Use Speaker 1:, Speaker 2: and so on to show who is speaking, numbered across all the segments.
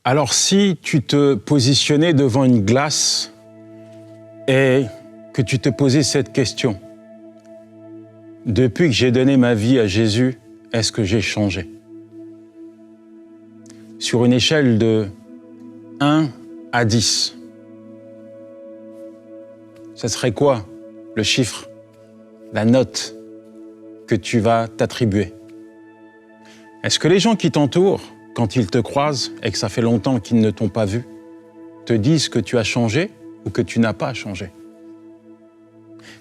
Speaker 1: Alors si tu te positionnais devant une glace et que tu te posais cette question, depuis que j'ai donné ma vie à Jésus, est-ce que j'ai changé? Sur une échelle de 1 à 10, ça serait quoi le chiffre, la note que tu vas t'attribuer? Est-ce que les gens qui t'entourent, quand ils te croisent et que ça fait longtemps qu'ils ne t'ont pas vu, te disent que tu as changé ou que tu n'as pas changé?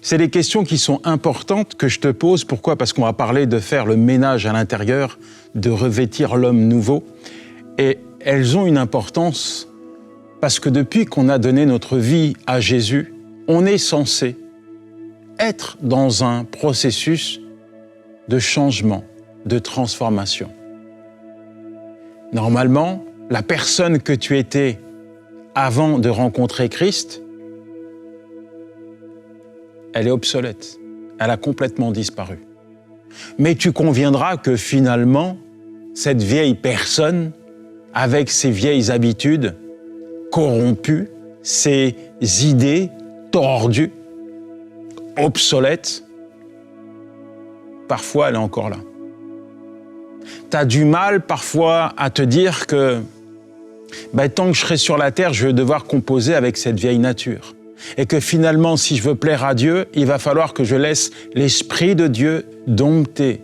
Speaker 1: C'est des questions qui sont importantes que je te pose. Pourquoi? Parce qu'on va parler de faire le ménage à l'intérieur, de revêtir l'homme nouveau. Et elles ont une importance parce que depuis qu'on a donné notre vie à Jésus, on est censé être dans un processus de changement, de transformation. Normalement, la personne que tu étais avant de rencontrer Christ, elle est obsolète, elle a complètement disparu. Mais tu conviendras que finalement, cette vieille personne, avec ses vieilles habitudes corrompues, ses idées tordues, obsolètes, parfois elle est encore là. Tu as du mal parfois à te dire que tant que je serai sur la terre, je vais devoir composer avec cette vieille nature. Et que finalement, si je veux plaire à Dieu, il va falloir que je laisse l'Esprit de Dieu dompter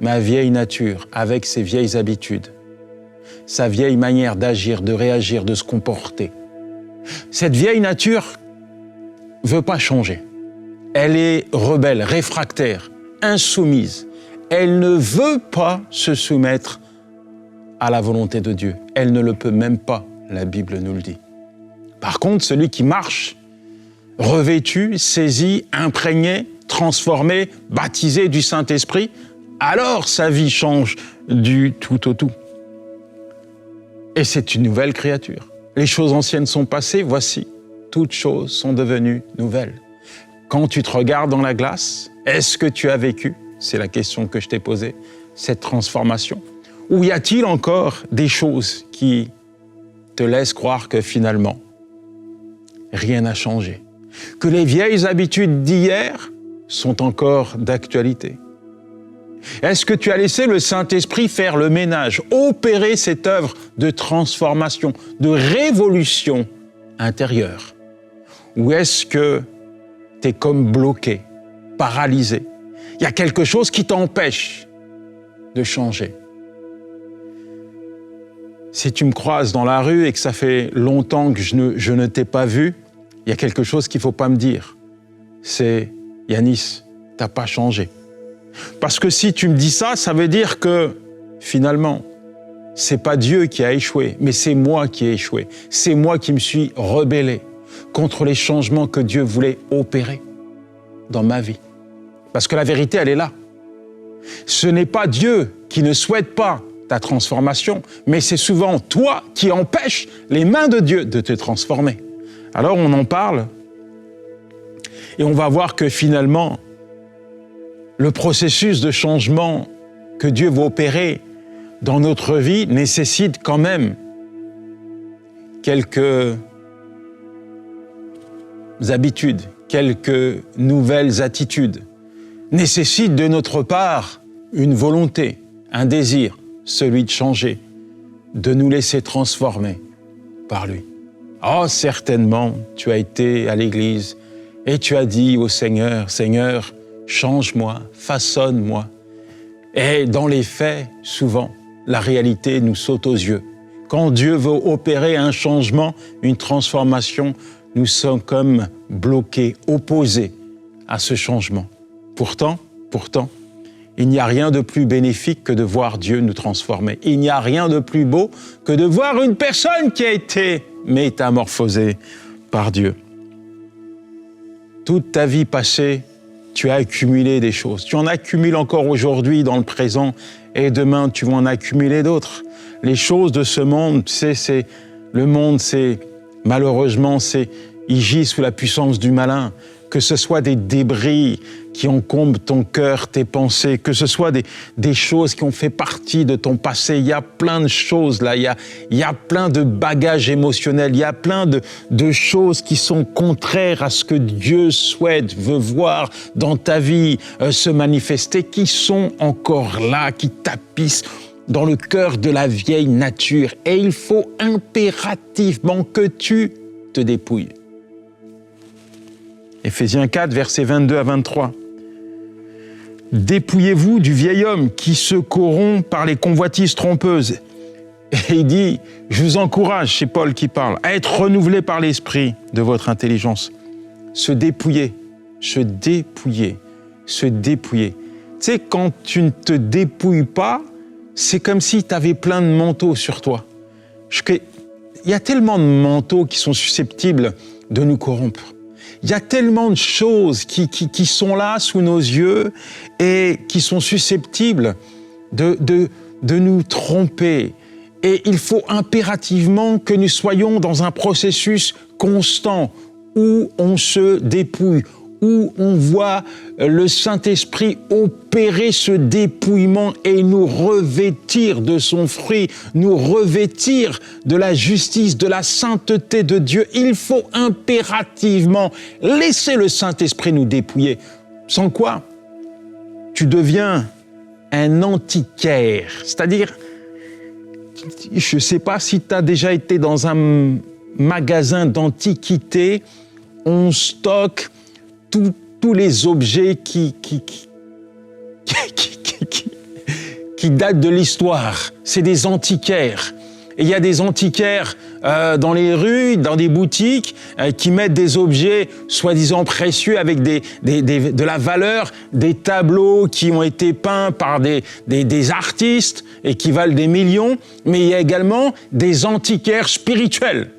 Speaker 1: ma vieille nature avec ses vieilles habitudes, sa vieille manière d'agir, de réagir, de se comporter. Cette vieille nature ne veut pas changer. Elle est rebelle, réfractaire, insoumise. Elle ne veut pas se soumettre à la volonté de Dieu. Elle ne le peut même pas, la Bible nous le dit. Par contre, celui qui marche, revêtu, saisi, imprégné, transformé, baptisé du Saint-Esprit, alors sa vie change du tout au tout. Et c'est une nouvelle créature. Les choses anciennes sont passées, voici, toutes choses sont devenues nouvelles. Quand tu te regardes dans la glace, est-ce que tu as vécu, c'est la question que je t'ai posée, cette transformation? Ou y a-t-il encore des choses qui te laissent croire que finalement, rien n'a changé? Que les vieilles habitudes d'hier sont encore d'actualité? Est-ce que tu as laissé le Saint-Esprit faire le ménage, opérer cette œuvre de transformation, de révolution intérieure? Ou est-ce que tu es comme bloqué, paralysé? Il y a quelque chose qui t'empêche de changer. Si tu me croises dans la rue et que ça fait longtemps que je ne t'ai pas vu, il y a quelque chose qu'il ne faut pas me dire. C'est « Yanis, tu n'as pas changé ». Parce que si tu me dis ça, ça veut dire que finalement, ce n'est pas Dieu qui a échoué, mais c'est moi qui ai échoué. C'est moi qui me suis rebellé contre les changements que Dieu voulait opérer dans ma vie. Parce que la vérité, elle est là. Ce n'est pas Dieu qui ne souhaite pas ta transformation, mais c'est souvent toi qui empêches les mains de Dieu de te transformer. Alors on en parle et on va voir que finalement, le processus de changement que Dieu veut opérer dans notre vie nécessite quand même quelques habitudes, quelques nouvelles attitudes, nécessite de notre part une volonté, un désir, celui de changer, de nous laisser transformer par lui. Oh, certainement, tu as été à l'église et tu as dit au Seigneur, « Seigneur, change-moi, façonne-moi. » Et dans les faits, souvent, la réalité nous saute aux yeux. Quand Dieu veut opérer un changement, une transformation, nous sommes comme bloqués, opposés à ce changement. Pourtant, il n'y a rien de plus bénéfique que de voir Dieu nous transformer. Il n'y a rien de plus beau que de voir une personne qui a été métamorphosée par Dieu. Toute ta vie passée, tu as accumulé des choses. Tu en accumules encore aujourd'hui dans le présent et demain, tu vas en accumuler d'autres. Les choses de ce monde, le monde, malheureusement, il gît sous la puissance du malin. que ce soit des débris qui encombrent ton cœur, tes pensées, que ce soit des choses qui ont fait partie de ton passé. Il y a plein de choses là, il y a plein de bagages émotionnels, il y a plein de choses qui sont contraires à ce que Dieu souhaite, veut voir dans ta vie se manifester, qui sont encore là, qui tapissent dans le cœur de la vieille nature. Et il faut impérativement que tu te dépouilles. Éphésiens 4, versets 22 à 23. « Dépouillez-vous du vieil homme qui se corrompt par les convoitises trompeuses. » Et il dit, je vous encourage, c'est Paul qui parle, à être renouvelé par l'esprit de votre intelligence. Se dépouiller, se dépouiller, se dépouiller. Tu sais, quand tu ne te dépouilles pas, c'est comme si tu avais plein de manteaux sur toi. Il y a tellement de manteaux qui sont susceptibles de nous corrompre. Il y a tellement de choses qui sont là sous nos yeux et qui sont susceptibles de nous tromper. Et il faut impérativement que nous soyons dans un processus constant où on se dépouille, où on voit le Saint-Esprit opérer ce dépouillement et nous revêtir de son fruit, nous revêtir de la justice, de la sainteté de Dieu. Il faut impérativement laisser le Saint-Esprit nous dépouiller. Sans quoi, tu deviens un antiquaire. C'est-à-dire, je ne sais pas si tu as déjà été dans un magasin d'antiquités, on stocke tous les objets qui datent de l'histoire. C'est des antiquaires. Et il y a des antiquaires dans les rues, dans des boutiques, qui mettent des objets soi-disant précieux avec de la valeur, des tableaux qui ont été peints par des artistes et qui valent des millions, mais il y a également des antiquaires spirituels.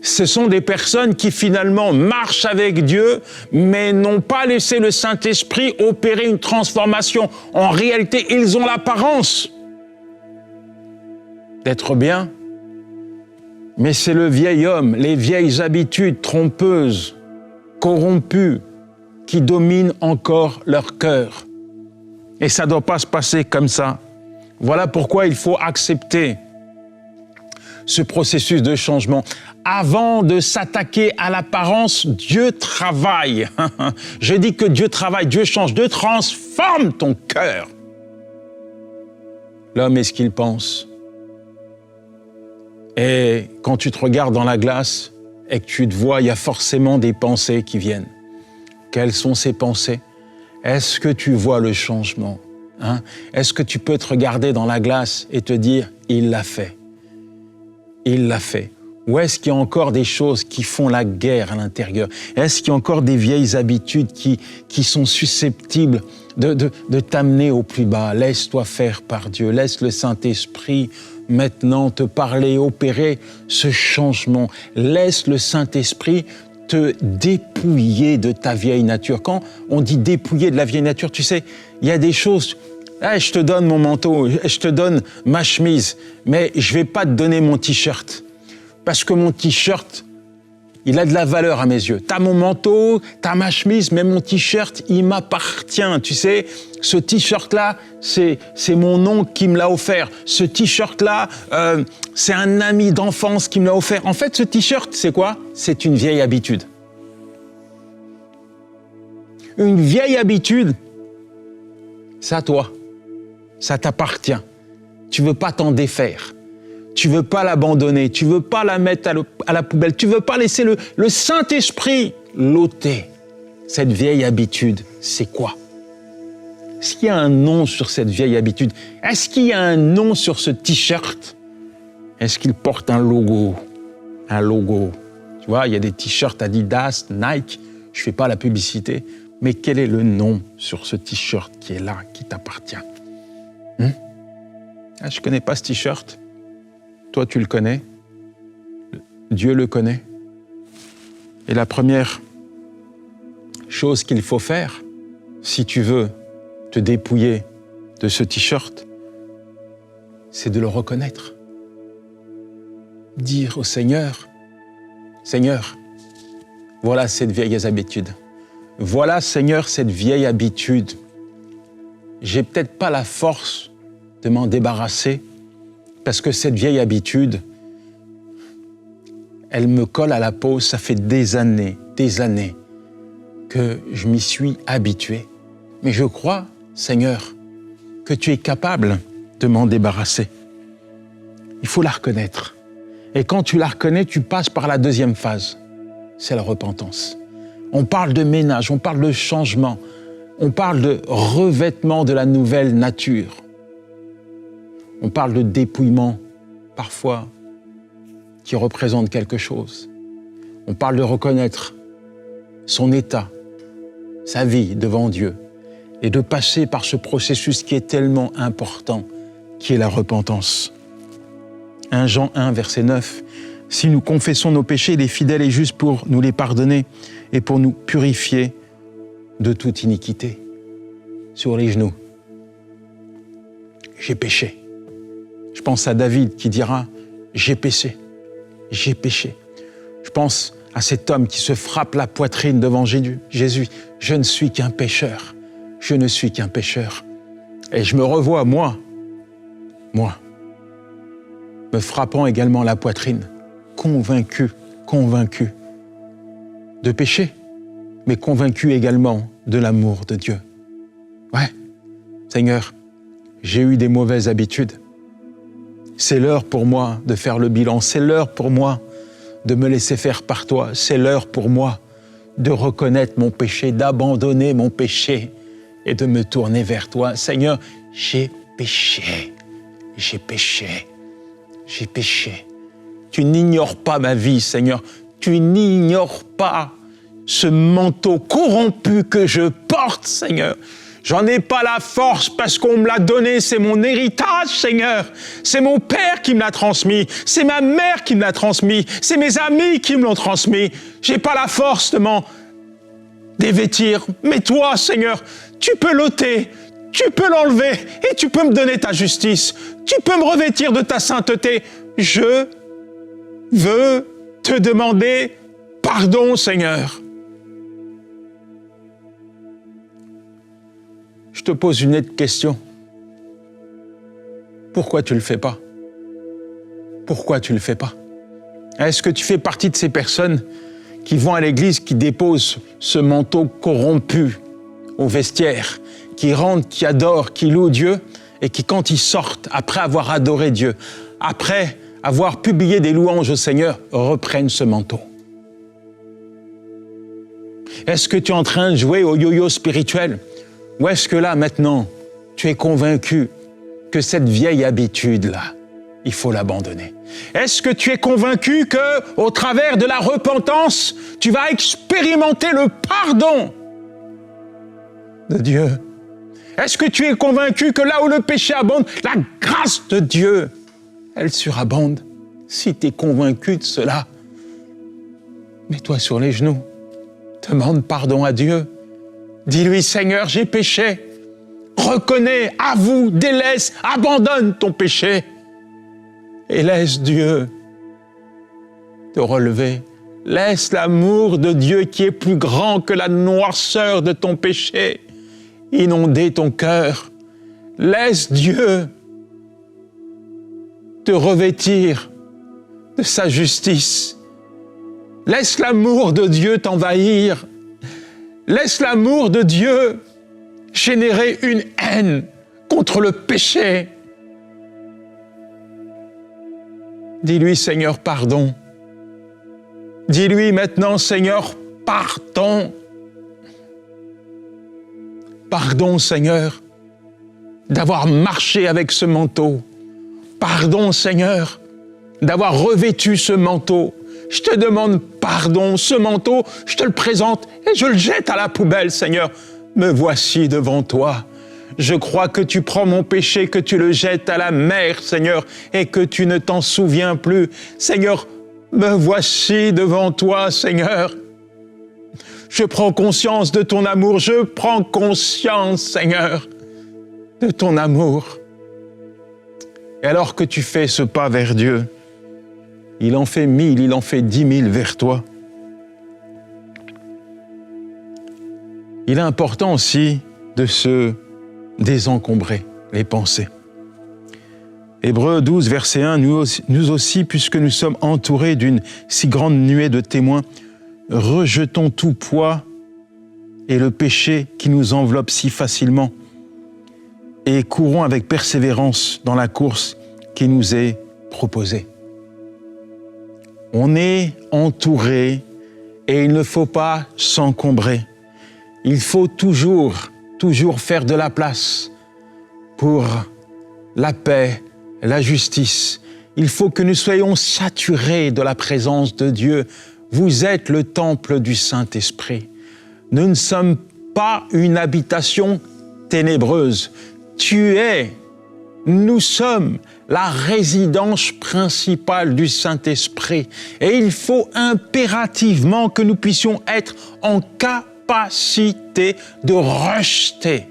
Speaker 1: Ce sont des personnes qui finalement marchent avec Dieu, mais n'ont pas laissé le Saint-Esprit opérer une transformation. En réalité, ils ont l'apparence d'être bien, mais c'est le vieil homme, les vieilles habitudes trompeuses, corrompues, qui dominent encore leur cœur. Et ça ne doit pas se passer comme ça. Voilà pourquoi il faut accepter ce processus de changement. Avant de s'attaquer à l'apparence, Dieu travaille. Je dis que Dieu travaille, Dieu change, Dieu transforme ton cœur. L'homme est ce qu'il pense. Et quand tu te regardes dans la glace et que tu te vois, il y a forcément des pensées qui viennent. Quelles sont ces pensées? Est-ce que tu vois le changement? Est-ce que tu peux te regarder dans la glace et te dire, il l'a fait? Il l'a fait. Ou est-ce qu'il y a encore des choses qui font la guerre à l'intérieur? Est-ce qu'il y a encore des vieilles habitudes qui sont susceptibles de t'amener au plus bas? Laisse-toi faire par Dieu. Laisse le Saint-Esprit maintenant te parler, opérer ce changement. Laisse le Saint-Esprit te dépouiller de ta vieille nature. Quand on dit dépouiller de la vieille nature, tu sais, il y a des choses... je te donne mon manteau, je te donne ma chemise, mais je ne vais pas te donner mon t-shirt. Parce que mon t-shirt, il a de la valeur à mes yeux. Tu as mon manteau, tu as ma chemise, mais mon t-shirt, il m'appartient. Tu sais, ce t-shirt-là, c'est mon oncle qui me l'a offert. Ce t-shirt-là, c'est un ami d'enfance qui me l'a offert. En fait, ce t-shirt, c'est quoi? C'est une vieille habitude. Une vieille habitude, c'est à toi. Ça t'appartient. Tu ne veux pas t'en défaire. Tu ne veux pas l'abandonner. Tu ne veux pas la mettre à la poubelle. Tu ne veux pas laisser le Saint-Esprit l'ôter. Cette vieille habitude, c'est quoi? Est-ce qu'il y a un nom sur cette vieille habitude? Est-ce qu'il y a un nom sur ce t-shirt? Est-ce qu'il porte un logo? Un logo. Tu vois, il y a des t-shirts Adidas, Nike. Je ne fais pas la publicité. Mais quel est le nom sur ce t-shirt qui est là, qui t'appartient? Je ne connais pas ce t-shirt. Toi, tu le connais. Dieu le connaît. Et la première chose qu'il faut faire, si tu veux te dépouiller de ce t-shirt, c'est de le reconnaître. Dire au Seigneur, « Seigneur, Voilà cette vieille habitude. Voilà, Seigneur, cette vieille habitude. J'ai peut-être pas la force de m'en débarrasser parce que cette vieille habitude, elle me colle à la peau. Ça fait des années que je m'y suis habitué. Mais je crois, Seigneur, que tu es capable de m'en débarrasser. Il faut la reconnaître. Et quand tu la reconnais, tu passes par la deuxième phase. C'est la repentance. On parle de ménage, on parle de changement, on parle de revêtement de la nouvelle nature. On parle de dépouillement, parfois, qui représente quelque chose. On parle de reconnaître son état, sa vie devant Dieu, et de passer par ce processus qui est tellement important, qui est la repentance. 1 Jean 1, verset 9. « Si nous confessons nos péchés, il est fidèle et juste pour nous les pardonner et pour nous purifier de toute iniquité. » Sur les genoux. J'ai péché. Je pense à David qui dira « J'ai péché, j'ai péché. » Je pense à cet homme qui se frappe la poitrine devant Jésus. « Je ne suis qu'un pécheur. Je ne suis qu'un pécheur. » Et je me revois, moi, me frappant également la poitrine, convaincu de péché, mais convaincu également de l'amour de Dieu. Ouais, Seigneur, j'ai eu des mauvaises habitudes. C'est l'heure pour moi de faire le bilan. C'est l'heure pour moi de me laisser faire par toi. C'est l'heure pour moi de reconnaître mon péché, d'abandonner mon péché et de me tourner vers toi. Seigneur, j'ai péché. J'ai péché. J'ai péché. Tu n'ignores pas ma vie, Seigneur. Tu n'ignores pas ce manteau corrompu que je porte, Seigneur. J'en ai pas la force parce qu'on me l'a donné, c'est mon héritage, Seigneur. C'est mon père qui me l'a transmis, c'est ma mère qui me l'a transmis, c'est mes amis qui me l'ont transmis. J'ai pas la force de m'en dévêtir. Mais toi, Seigneur, tu peux l'ôter, tu peux l'enlever et tu peux me donner ta justice. Tu peux me revêtir de ta sainteté. Je veux te demander pardon, Seigneur. Je te pose une autre question. Pourquoi tu ne le fais pas? Pourquoi tu ne le fais pas? Est-ce que tu fais partie de ces personnes qui vont à l'église, qui déposent ce manteau corrompu au vestiaire, qui rentrent, qui adorent, qui louent Dieu, et qui, quand ils sortent, après avoir adoré Dieu, après avoir publié des louanges au Seigneur, reprennent ce manteau? Est-ce que tu es en train de jouer au yo-yo spirituel? Ou est-ce que là, maintenant, tu es convaincu que cette vieille habitude-là, il faut l'abandonner? Est-ce que tu es convaincu que, au travers de la repentance, tu vas expérimenter le pardon de Dieu? Est-ce que tu es convaincu que là où le péché abonde, la grâce de Dieu, elle surabonde? Si tu es convaincu de cela, mets-toi sur les genoux, demande pardon à Dieu. Dis-lui, Seigneur, j'ai péché. Reconnais, avoue, délaisse, abandonne ton péché. Et laisse Dieu te relever. Laisse l'amour de Dieu qui est plus grand que la noirceur de ton péché inonder ton cœur. Laisse Dieu te revêtir de sa justice. Laisse l'amour de Dieu t'envahir. Laisse l'amour de Dieu générer une haine contre le péché. Dis-lui, Seigneur, pardon. Dis-lui maintenant, Seigneur, pardon. Pardon, Seigneur, d'avoir marché avec ce manteau. Pardon, Seigneur, d'avoir revêtu ce manteau. Je te demande pardon, ce manteau, je te le présente et je le jette à la poubelle, Seigneur. Me voici devant toi. Je crois que tu prends mon péché, que tu le jettes à la mer, Seigneur, et que tu ne t'en souviens plus. Seigneur, me voici devant toi, Seigneur. Je prends conscience de ton amour, je prends conscience, Seigneur, de ton amour. Et alors que tu fais ce pas vers Dieu, il en fait 1000, il en fait 10 000 vers toi. il est important aussi de se désencombrer les pensées. Hébreux 12, verset 1, nous aussi, puisque nous sommes entourés d'une si grande nuée de témoins, rejetons tout poids et le péché qui nous enveloppe si facilement et courons avec persévérance dans la course qui nous est proposée. On est entouré et il ne faut pas s'encombrer. Il faut toujours faire de la place pour la paix, la justice. Il faut que nous soyons saturés de la présence de Dieu. Vous êtes le temple du Saint-Esprit. Nous ne sommes pas une habitation ténébreuse. Nous sommes la résidence principale du Saint-Esprit. Et il faut impérativement que nous puissions être en capacité de rejeter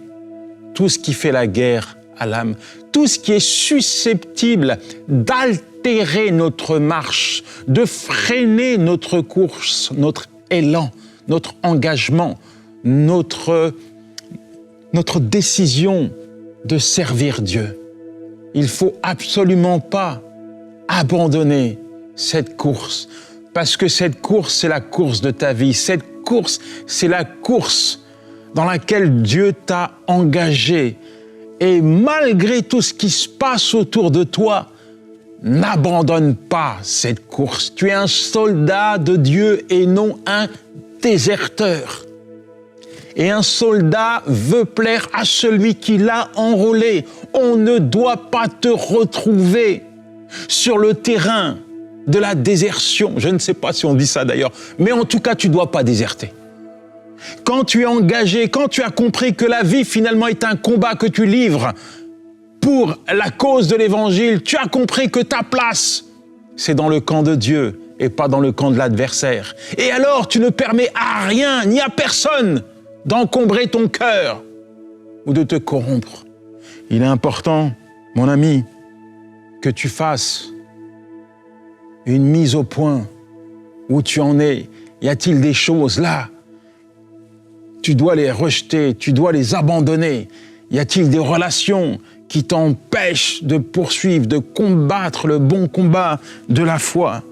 Speaker 1: tout ce qui fait la guerre à l'âme, tout ce qui est susceptible d'altérer notre marche, de freiner notre course, notre élan, notre engagement, notre décision de servir Dieu. Il ne faut absolument pas abandonner cette course, parce que cette course, c'est la course de ta vie. Cette course, c'est la course dans laquelle Dieu t'a engagé. Et malgré tout ce qui se passe autour de toi, n'abandonne pas cette course. Tu es un soldat de Dieu et non un déserteur. Et un soldat veut plaire à celui qui l'a enrôlé. On ne doit pas te retrouver sur le terrain de la désertion. Je ne sais pas si on dit ça d'ailleurs, mais en tout cas, tu ne dois pas déserter. Quand tu es engagé, quand tu as compris que la vie finalement est un combat que tu livres pour la cause de l'Évangile, tu as compris que ta place, c'est dans le camp de Dieu et pas dans le camp de l'adversaire. Et alors, tu ne permets à rien ni à personne d'encombrer ton cœur ou de te corrompre. Il est important, mon ami, que tu fasses une mise au point. Où tu en es? Y a-t-il des choses là? Tu dois les rejeter, tu dois les abandonner. Y a-t-il des relations qui t'empêchent de poursuivre, de combattre le bon combat de la foi?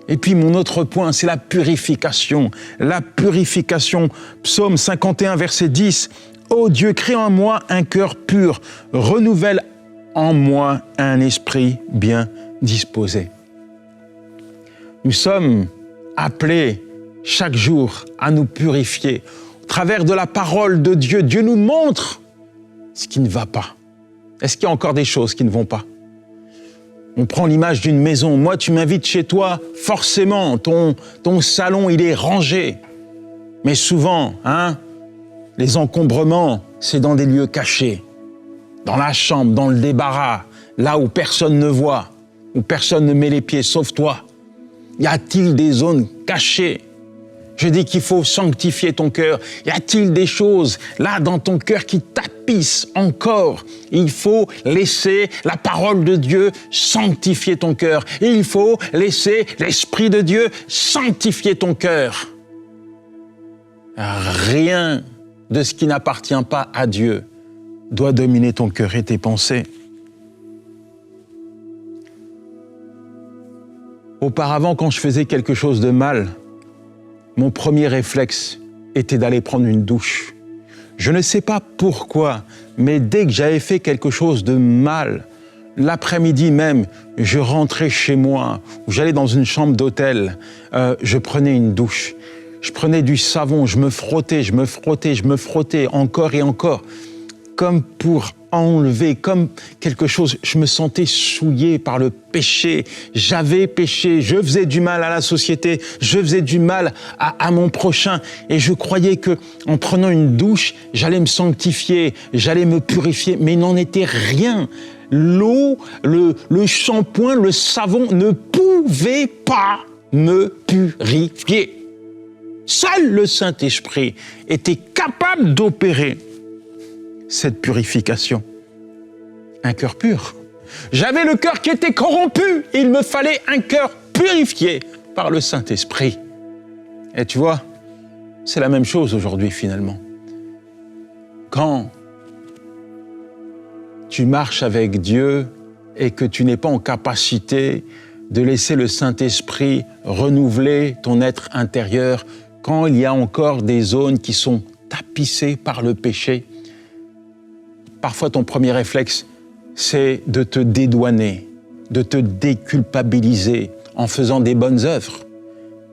Speaker 1: Et puis mon autre point, c'est la purification. La purification. Psaume 51, verset 10. « Ô Dieu, crée en moi un cœur pur, renouvelle en moi un esprit bien disposé. » Nous sommes appelés chaque jour à nous purifier. Au travers de la parole de Dieu, Dieu nous montre ce qui ne va pas. Est-ce qu'il y a encore des choses qui ne vont pas? On prend l'image d'une maison. Moi, tu m'invites chez toi, forcément, ton salon, il est rangé. Mais souvent, les encombrements, c'est dans des lieux cachés. Dans la chambre, dans le débarras, là où personne ne voit, où personne ne met les pieds, sauf toi. Y a-t-il des zones cachées? Je dis qu'il faut sanctifier ton cœur. Y a-t-il des choses là dans ton cœur qui tapissent encore? Il faut laisser la parole de Dieu sanctifier ton cœur. Il faut laisser l'Esprit de Dieu sanctifier ton cœur. Rien de ce qui n'appartient pas à Dieu doit dominer ton cœur et tes pensées. Auparavant, quand je faisais quelque chose de mal, mon premier réflexe était d'aller prendre une douche. Je ne sais pas pourquoi, mais dès que j'avais fait quelque chose de mal, l'après-midi même, je rentrais chez moi, ou j'allais dans une chambre d'hôtel, je prenais une douche. Je prenais du savon, je me frottais encore et encore, comme pour enlever, comme quelque chose. Je me sentais souillé par le péché. J'avais péché, je faisais du mal à la société, je faisais du mal à mon prochain. Et je croyais que en prenant une douche, j'allais me sanctifier, j'allais me purifier, mais il n'en était rien. L'eau, le shampoing, le savon ne pouvaient pas me purifier. Seul le Saint-Esprit était capable d'opérer cette purification. Un cœur pur. J'avais le cœur qui était corrompu. Il me fallait un cœur purifié par le Saint-Esprit. Et tu vois, c'est la même chose aujourd'hui finalement. quand tu marches avec Dieu et que tu n'es pas en capacité de laisser le Saint-Esprit renouveler ton être intérieur, quand il y a encore des zones qui sont tapissées par le péché, parfois ton premier réflexe, c'est de te dédouaner, de te déculpabiliser en faisant des bonnes œuvres.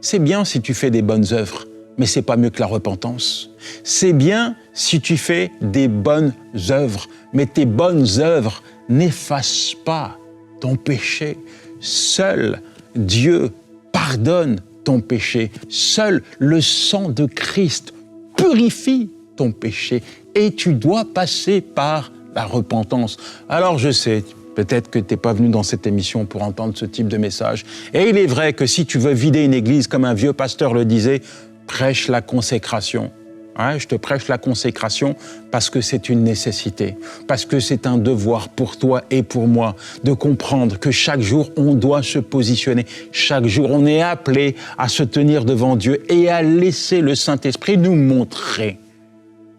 Speaker 1: C'est bien si tu fais des bonnes œuvres, mais c'est pas mieux que la repentance. C'est bien si tu fais des bonnes œuvres, mais tes bonnes œuvres n'effacent pas ton péché. Seul Dieu pardonne ton péché. Seul le sang de Christ purifie ton péché. Et tu dois passer par la repentance. Alors je sais, peut-être que tu n'es pas venu dans cette émission pour entendre ce type de message. Et il est vrai que si tu veux vider une église, comme un vieux pasteur le disait, prêche la consécration. Ouais, je te prêche la consécration parce que c'est une nécessité, parce que c'est un devoir pour toi et pour moi de comprendre que chaque jour, on doit se positionner. Chaque jour, on est appelé à se tenir devant Dieu et à laisser le Saint-Esprit nous montrer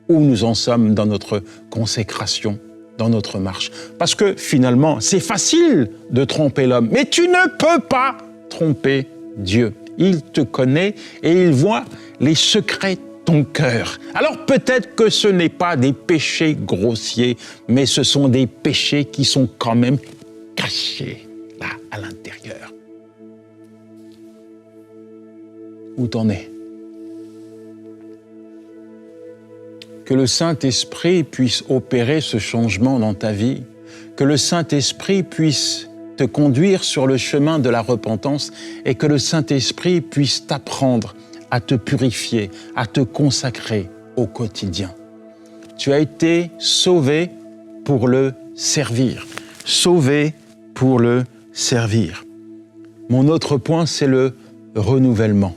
Speaker 1: où nous en sommes dans notre consécration, dans notre marche. Parce que finalement, c'est facile de tromper l'homme, mais tu ne peux pas tromper Dieu. Il te connaît et il voit les secrets de ton cœur. Alors peut-être que ce n'est pas des péchés grossiers, mais ce sont des péchés qui sont quand même cachés là, à l'intérieur. Où t'en es? Que le Saint-Esprit puisse opérer ce changement dans ta vie, que le Saint-Esprit puisse te conduire sur le chemin de la repentance et que le Saint-Esprit puisse t'apprendre à te purifier, à te consacrer au quotidien. Tu as été sauvé pour le servir. Sauvé pour le servir. Mon autre point, c'est le renouvellement.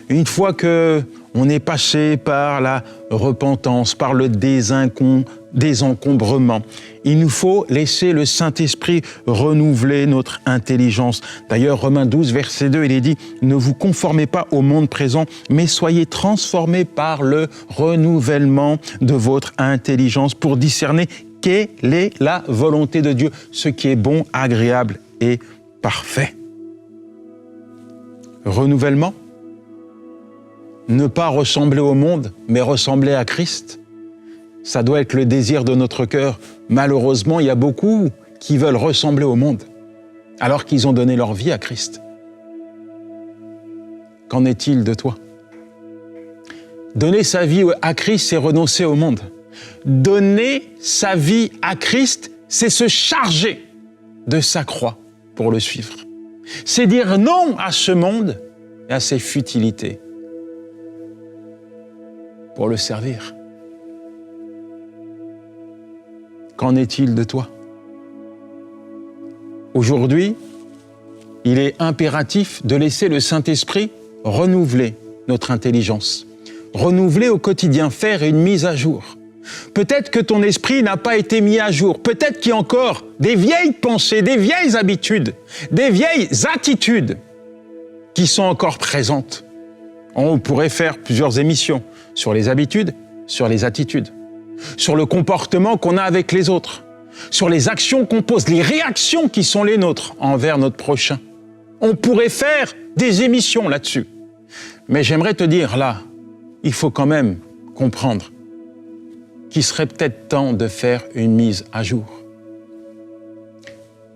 Speaker 1: Une fois que on est passé par la repentance, par le désencombrement. Il nous faut laisser le Saint-Esprit renouveler notre intelligence. D'ailleurs, Romains 12, verset 2, il est dit « Ne vous conformez pas au monde présent, mais soyez transformés par le renouvellement de votre intelligence pour discerner quelle est la volonté de Dieu, ce qui est bon, agréable et parfait. » Renouvellement. Ne pas ressembler au monde, mais ressembler à Christ. Ça doit être le désir de notre cœur. Malheureusement, il y a beaucoup qui veulent ressembler au monde, alors qu'ils ont donné leur vie à Christ. Qu'en est-il de toi? Donner sa vie à Christ, c'est renoncer au monde. Donner sa vie à Christ, c'est se charger de sa croix pour le suivre. C'est dire non à ce monde et à ses futilités pour le servir. Qu'en est-il de toi? Aujourd'hui, il est impératif de laisser le Saint-Esprit renouveler notre intelligence, renouveler au quotidien, faire une mise à jour. Peut-être que ton esprit n'a pas été mis à jour, peut-être qu'il y a encore des vieilles pensées, des vieilles habitudes, des vieilles attitudes qui sont encore présentes. On pourrait faire plusieurs émissions sur les habitudes, sur les attitudes, sur le comportement qu'on a avec les autres, sur les actions qu'on pose, les réactions qui sont les nôtres envers notre prochain. On pourrait faire des émissions là-dessus. Mais j'aimerais te dire là, il faut quand même comprendre qu'il serait peut-être temps de faire une mise à jour.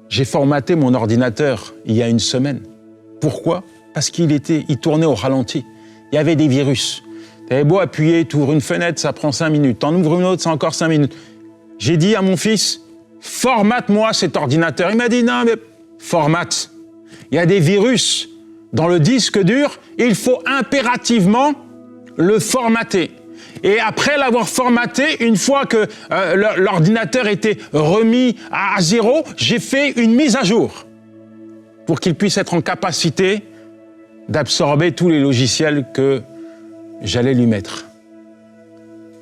Speaker 1: J'ai formaté mon ordinateur il y a une semaine. Pourquoi? Parce qu'il tournait au ralenti. Il y avait des virus. Tu avais beau appuyer, tu ouvres une fenêtre, ça prend 5 minutes. Tu en ouvres une autre, c'est encore 5 minutes. J'ai dit à mon fils, formate-moi cet ordinateur. Il m'a dit, non, mais formate. Il y a des virus dans le disque dur, il faut impérativement le formater. Et après l'avoir formaté, une fois que l'ordinateur était remis à zéro, j'ai fait une mise à jour pour qu'il puisse être en capacité d'absorber tous les logiciels que j'allais lui mettre.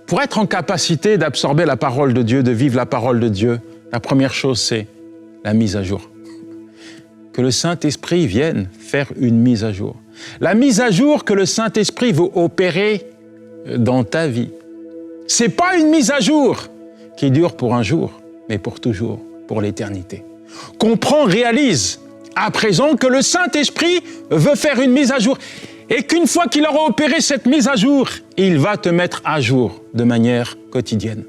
Speaker 1: Pour être en capacité d'absorber la parole de Dieu, de vivre la parole de Dieu, la première chose, c'est la mise à jour. Que le Saint-Esprit vienne faire une mise à jour. La mise à jour que le Saint-Esprit veut opérer dans ta vie. C'est pas une mise à jour qui dure pour un jour, mais pour toujours, pour l'éternité. Comprends, réalise à présent que le Saint-Esprit veut faire une mise à jour et qu'une fois qu'il aura opéré cette mise à jour, il va te mettre à jour de manière quotidienne.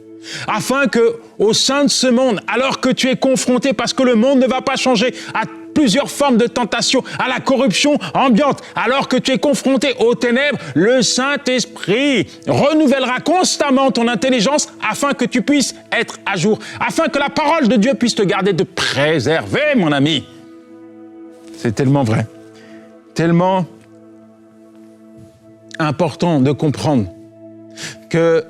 Speaker 1: Afin que, au sein de ce monde, alors que tu es confronté, parce que le monde ne va pas changer, à plusieurs formes de tentation, à la corruption ambiante, alors que tu es confronté aux ténèbres, le Saint-Esprit renouvellera constamment ton intelligence afin que tu puisses être à jour, afin que la parole de Dieu puisse te garder, te préserver, mon ami. C'est tellement vrai, tellement important de comprendre que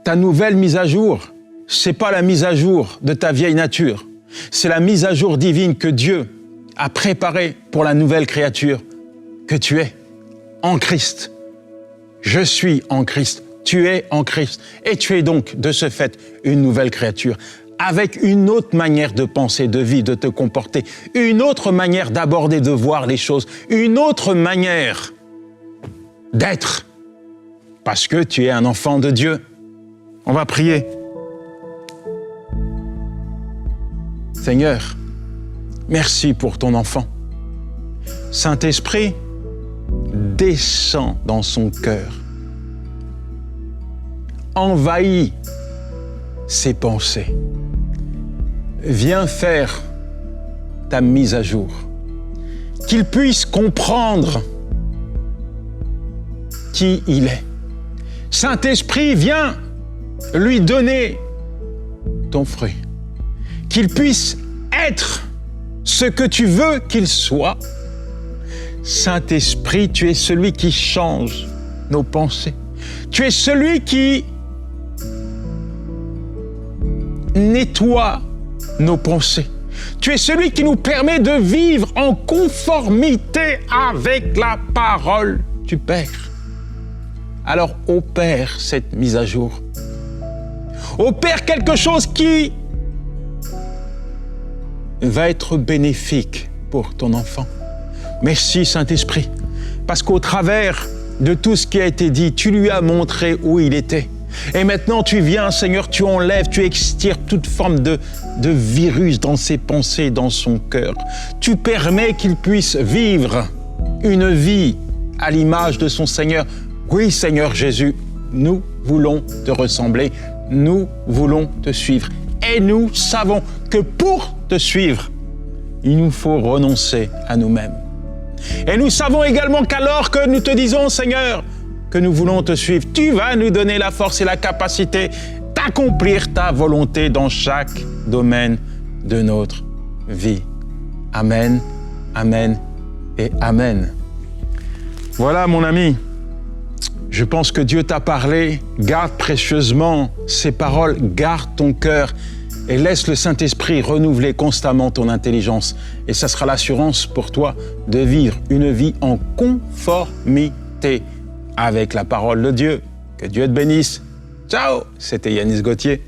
Speaker 1: ta nouvelle mise à jour, c'est pas la mise à jour de ta vieille nature, c'est la mise à jour divine que Dieu a préparée pour la nouvelle créature que tu es en Christ. Je suis en Christ, tu es en Christ, et tu es donc de ce fait une nouvelle créature, avec une autre manière de penser, de vivre, de te comporter, une autre manière d'aborder, de voir les choses, une autre manière d'être, parce que tu es un enfant de Dieu. On va prier. Seigneur, merci pour ton enfant. Saint-Esprit, descends dans son cœur. Envahis ses pensées. Viens faire ta mise à jour. Qu'il puisse comprendre qui il est. Saint-Esprit, viens lui donner ton fruit. Qu'il puisse être ce que tu veux qu'il soit. Saint-Esprit, tu es celui qui change nos pensées. Tu es celui qui nettoie nos pensées. Tu es celui qui nous permet de vivre en conformité avec la parole du Père. Alors opère cette mise à jour. Opère quelque chose qui va être bénéfique pour ton enfant. Merci Saint-Esprit, parce qu'au travers de tout ce qui a été dit, tu lui as montré où il était. Et maintenant tu viens, Seigneur, tu enlèves, tu extirpes toute forme de virus dans ses pensées, dans son cœur. Tu permets qu'il puisse vivre une vie à l'image de son Seigneur. Oui, Seigneur Jésus, nous voulons te ressembler, nous voulons te suivre. Et nous savons que pour te suivre, il nous faut renoncer à nous-mêmes. Et nous savons également qu'alors que nous te disons, Seigneur, que nous voulons te suivre, tu vas nous donner la force et la capacité d'accomplir ta volonté dans chaque domaine de notre vie. Amen, amen et amen. Voilà, mon ami. Je pense que Dieu t'a parlé. Garde précieusement ces paroles, garde ton cœur et laisse le Saint-Esprit renouveler constamment ton intelligence. Et ça sera l'assurance pour toi de vivre une vie en conformité avec la parole de Dieu. Que Dieu te bénisse. Ciao, c'était Yanis Gauthier.